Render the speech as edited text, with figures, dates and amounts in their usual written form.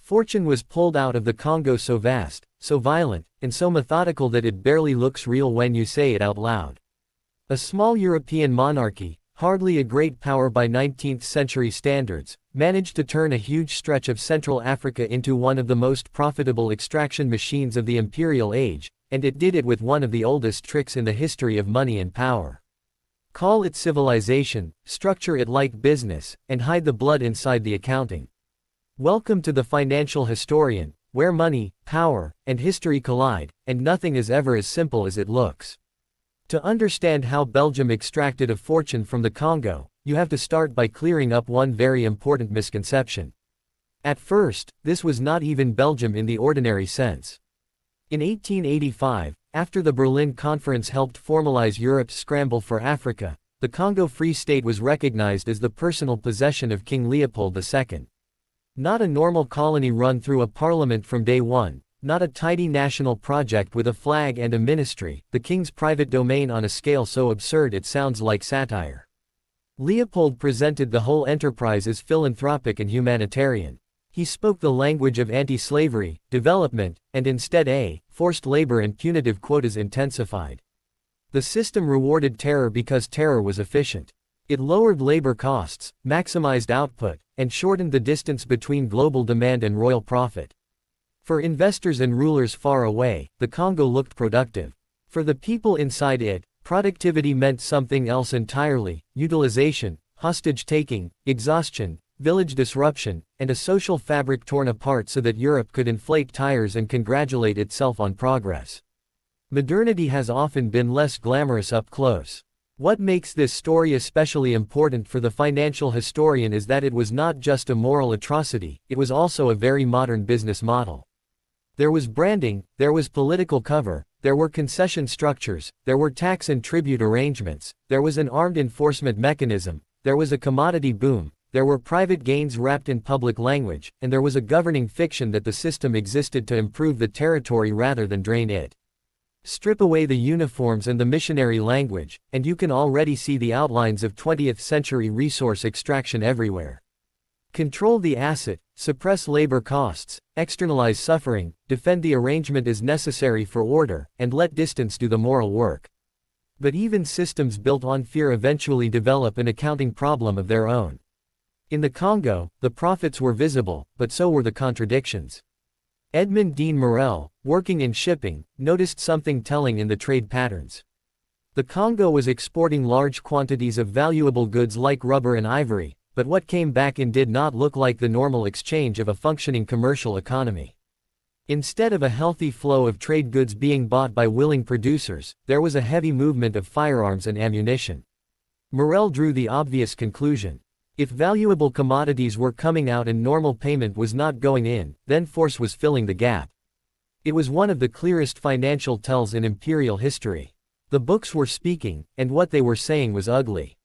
Fortune was pulled out of the Congo so vast, so violent, and so methodical that it barely looks real when you say it out loud. A small European monarchy, hardly a great power by 19th-century standards, managed to turn a huge stretch of Central Africa into one of the most profitable extraction machines of the imperial age, and it did it with one of the oldest tricks in the history of money and power. Call it civilization, structure it like business, and hide the blood inside the accounting. Welcome to the Financial Historian, where money, power, and history collide, and nothing is ever as simple as it looks. To understand how Belgium extracted a fortune from the Congo, you have to start by clearing up one very important misconception. At first, this was not even Belgium in the ordinary sense. In 1885, after the Berlin Conference helped formalize Europe's scramble for Africa, the Congo Free State was recognized as the personal possession of King Leopold II. Not a normal colony run through a parliament from day one, not a tidy national project with a flag and a ministry, the king's private domain on a scale so absurd it sounds like satire. Leopold presented the whole enterprise as philanthropic and humanitarian. He spoke the language of anti-slavery, development, and instead forced labor and punitive quotas intensified. The system rewarded terror because terror was efficient. It lowered labor costs, maximized output, and shortened the distance between global demand and royal profit. For investors and rulers far away, the Congo looked productive. For the people inside it, productivity meant something else entirely: utilization, hostage-taking, exhaustion, village disruption, and a social fabric torn apart so that Europe could inflate tires and congratulate itself on progress. Modernity has often been less glamorous up close. What makes this story especially important for the financial historian is that it was not just a moral atrocity, it was also a very modern business model. There was branding, there was political cover, there were concession structures, there were tax and tribute arrangements, there was an armed enforcement mechanism, there was a commodity boom, there were private gains wrapped in public language, and there was a governing fiction that the system existed to improve the territory rather than drain it. Strip away the uniforms and the missionary language, and you can already see the outlines of 20th-century resource extraction everywhere. Control the asset, suppress labor costs, externalize suffering, defend the arrangement as necessary for order, and let distance do the moral work. But even systems built on fear eventually develop an accounting problem of their own. In the Congo, the profits were visible, but so were the contradictions. Edmond Dean Morel, working in shipping, noticed something telling in the trade patterns. The Congo was exporting large quantities of valuable goods like rubber and ivory, but what came back in did not look like the normal exchange of a functioning commercial economy. Instead of a healthy flow of trade goods being bought by willing producers, there was a heavy movement of firearms and ammunition. Morel drew the obvious conclusion. If valuable commodities were coming out and normal payment was not going in, then force was filling the gap. It was one of the clearest financial tells in imperial history. The books were speaking, and what they were saying was ugly.